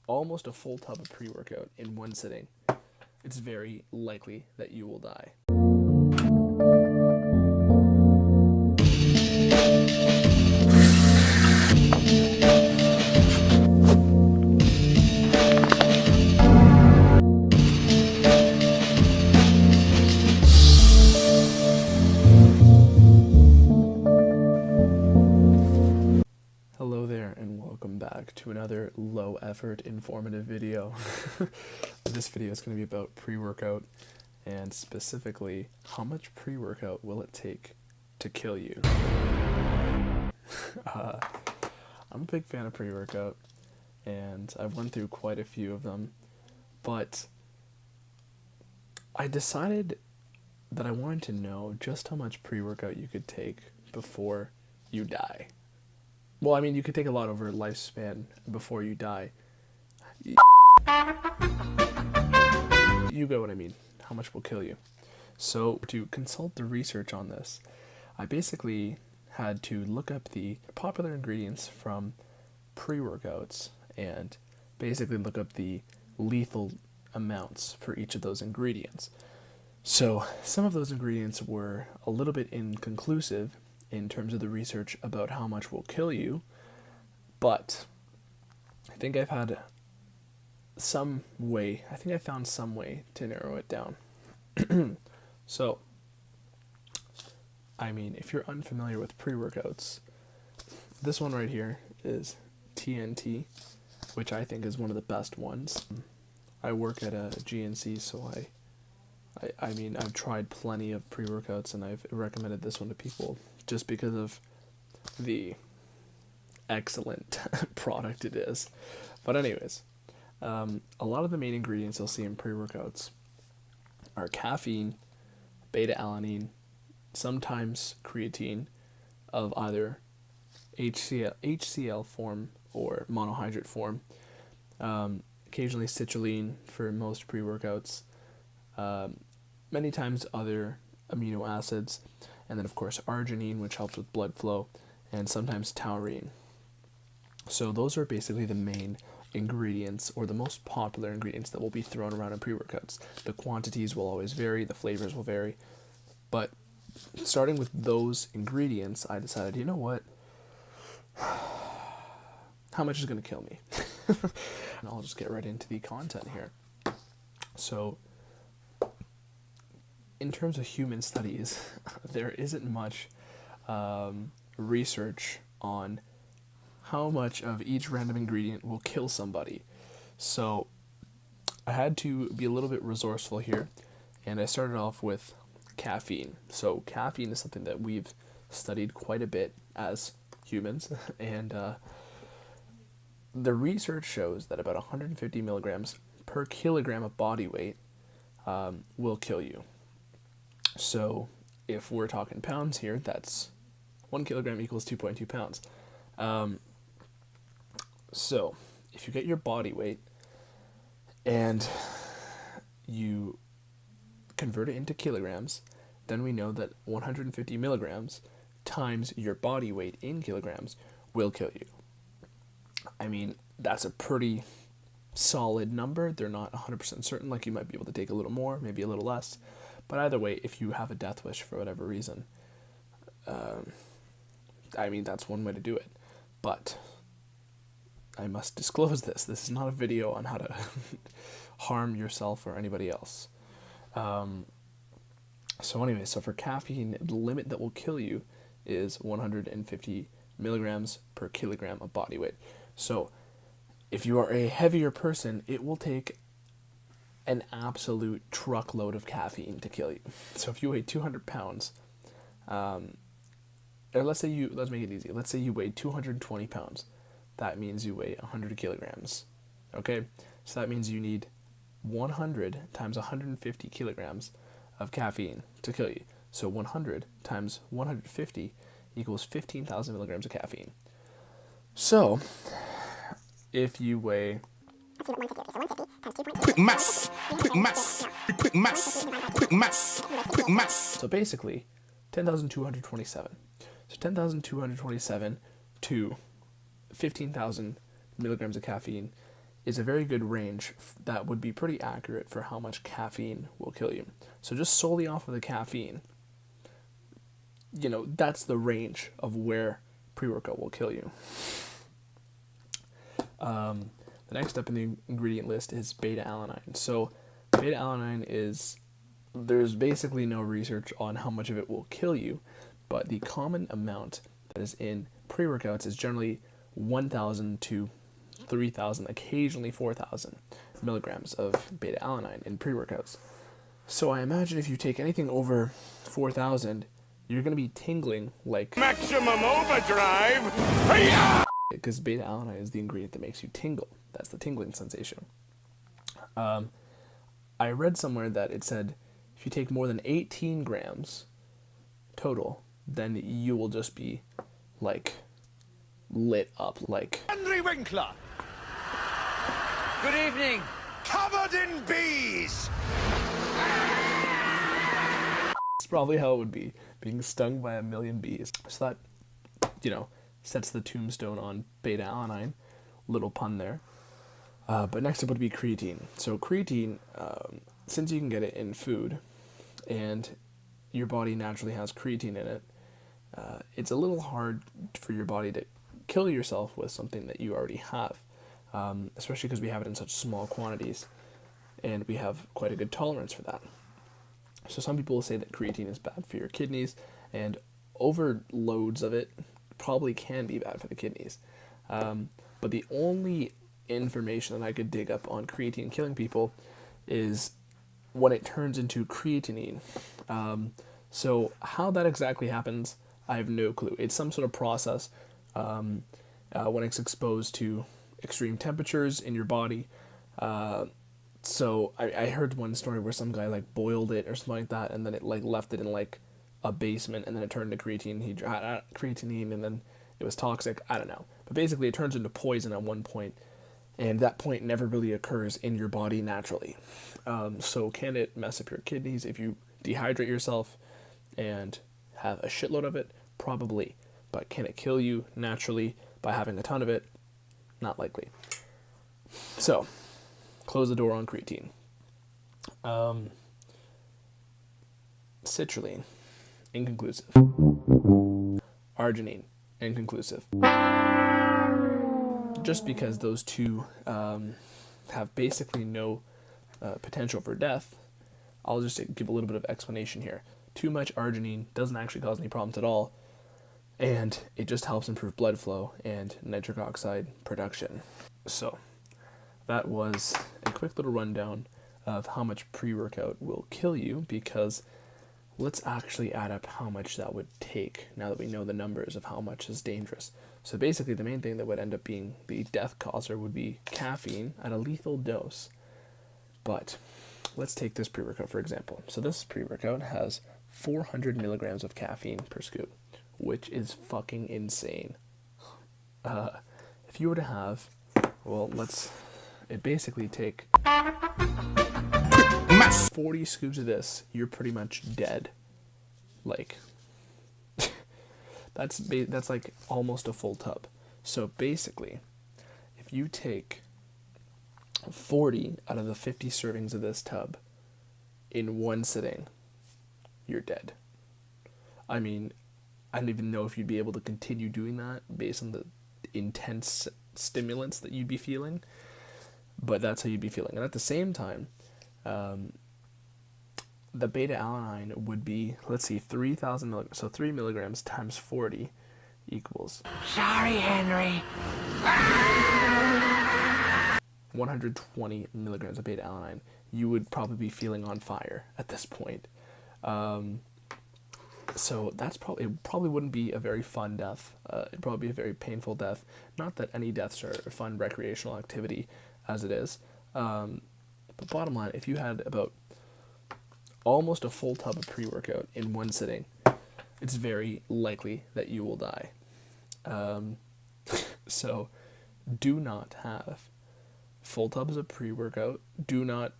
almost a full tub of pre-workout in one sitting, it's very likely that you will die. Hello there and welcome back to another low effort informative video. This video is going to be about pre-workout and specifically how much pre-workout will it take to kill you. I'm a big fan of pre-workout and I've went through quite a few of them, but I decided that I wanted to know just how much pre-workout you could take before you die. Well, I mean, you could take a lot over a lifespan before you die. You get what I mean. How much will kill you. So, to consult the research on this, I basically had to look up the popular ingredients from pre-workouts and basically look up the lethal amounts for each of those ingredients. So, some of those ingredients were a little bit inconclusive in terms of the research about how much will kill you, but I think I found some way to narrow it down. So, I mean, if you're unfamiliar with pre-workouts, this one right here is TNT, which I think is one of the best ones. I work at a GNC, so I mean, I've tried plenty of pre-workouts and I've recommended this one to people just because of the excellent product it is. But anyways, a lot of the main ingredients you'll see in pre-workouts are caffeine, beta-alanine, sometimes creatine of either HCl form or monohydrate form, occasionally citrulline for most pre-workouts, many times other amino acids, and then of course arginine, which helps with blood flow, and sometimes taurine. So those are basically the main ingredients, or the most popular ingredients that will be thrown around in pre-workouts. The quantities will always vary, the flavors will vary, but starting with those ingredients, I decided, you know what, how much is going to kill me? And I'll just get right into the content here. So, in terms of human studies, there isn't much research on how much of each random ingredient will kill somebody. So I had to be a little bit resourceful here, and I started off with caffeine. So caffeine is something that we've studied quite a bit as humans, and the research shows that about 150 milligrams per kilogram of body weight will kill you. So if we're talking pounds here, that's 1 kilogram equals 2.2 pounds. So if you get your body weight and you convert it into kilograms, then we know that 150 milligrams times your body weight in kilograms will kill you. I mean, that's a pretty solid number. They're not 100% certain, like you might be able to take a little more, maybe a little less. But either way, if you have a death wish for whatever reason, I mean, that's one way to do it. But I must disclose this. This is not a video on how to harm yourself or anybody else. So anyway, so for caffeine, the limit that will kill you is 150 milligrams per kilogram of body weight. So if you are a heavier person, it will take an absolute truckload of caffeine to kill you. So if you weigh 200 pounds, or let's make it easy. Let's say you weigh 220 pounds. That means you weigh 100 kilograms. Okay? So that means you need 100 times 150 kilograms of caffeine to kill you. So 100 times 150 equals 15,000 milligrams of caffeine. So if you weigh... Quick maths. So basically, 10,227. So 10,227 to 15,000 milligrams of caffeine is a very good range that would be pretty accurate for how much caffeine will kill you. So just solely off of the caffeine, that's the range of where pre-workout will kill you. The next up in the ingredient list is beta-alanine. So beta-alanine there's basically no research on how much of it will kill you, but the common amount that is in pre-workouts is generally 1,000 to 3,000, occasionally 4,000 milligrams of beta-alanine in pre-workouts. So I imagine if you take anything over 4,000, you're going to be tingling like maximum overdrive. Hi-ya! Because beta-alanine is the ingredient that makes you tingle. That's the tingling sensation. I read somewhere that it said if you take more than 18 grams total, then you will just be like lit up like Henry Winkler. Good evening. Covered in bees. It's probably how it would be, being stung by 1,000,000 bees. So that, sets the tombstone on beta-alanine. Little pun there. But next up would be creatine. So creatine, since you can get it in food, and your body naturally has creatine in it, it's a little hard for your body to kill yourself with something that you already have, especially because we have it in such small quantities, and we have quite a good tolerance for that. So some people will say that creatine is bad for your kidneys, and overloads of it probably can be bad for the kidneys. But the only information that I could dig up on creatine killing people is when it turns into creatinine. So how that exactly happens, I have no clue. It's some sort of process when it's exposed to extreme temperatures in your body. So I heard one story where some guy like boiled it or something like that, and then it like left it in like a basement, and then it turned into creatine. He had creatinine, and then it was toxic. I don't know, but basically it turns into poison at one point, and that point never really occurs in your body naturally. So can it mess up your kidneys if you dehydrate yourself and have a shitload of it? Probably. But can it kill you naturally by having a ton of it? Not likely. So close the door on creatine. Citrulline, inconclusive. Arginine, inconclusive. Just because those two have basically no potential for death, I'll just give a little bit of explanation here. Too much arginine doesn't actually cause any problems at all, and it just helps improve blood flow and nitric oxide production. So that was a quick little rundown of how much pre-workout will kill you, because let's actually add up how much that would take now that we know the numbers of how much is dangerous. So basically the main thing that would end up being the death causer would be caffeine at a lethal dose. But let's take this pre-workout for example. So this pre-workout has 400 milligrams of caffeine per scoop, which is fucking insane. If you were to have, it basically take 40 scoops of this, you're pretty much dead. Like, that's like almost a full tub. So basically, if you take 40 out of the 50 servings of this tub in one sitting, you're dead. I mean, I don't even know if you'd be able to continue doing that based on the intense stimulants that you'd be feeling, but that's how you'd be feeling. And at the same time, the beta-alanine would be, 3,000 milligrams. So 3 milligrams times 40 equals... Sorry, Henry. 120 milligrams of beta-alanine. You would probably be feeling on fire at this point. So it probably wouldn't be a very fun death. It'd probably be a very painful death. Not that any deaths are a fun recreational activity as it is. But bottom line, if you had about almost a full tub of pre-workout in one sitting, it's very likely that you will die. So do not have full tubs of pre-workout. Do not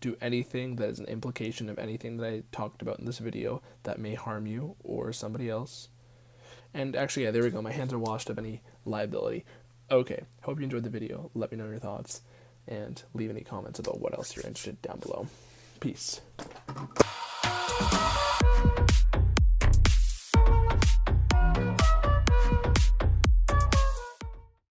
do anything that is an implication of anything that I talked about in this video that may harm you or somebody else. And actually, yeah, there we go. My hands are washed of any liability. Okay, hope you enjoyed the video. Let me know your thoughts. and leave any comments about what else you're interested down below. Peace.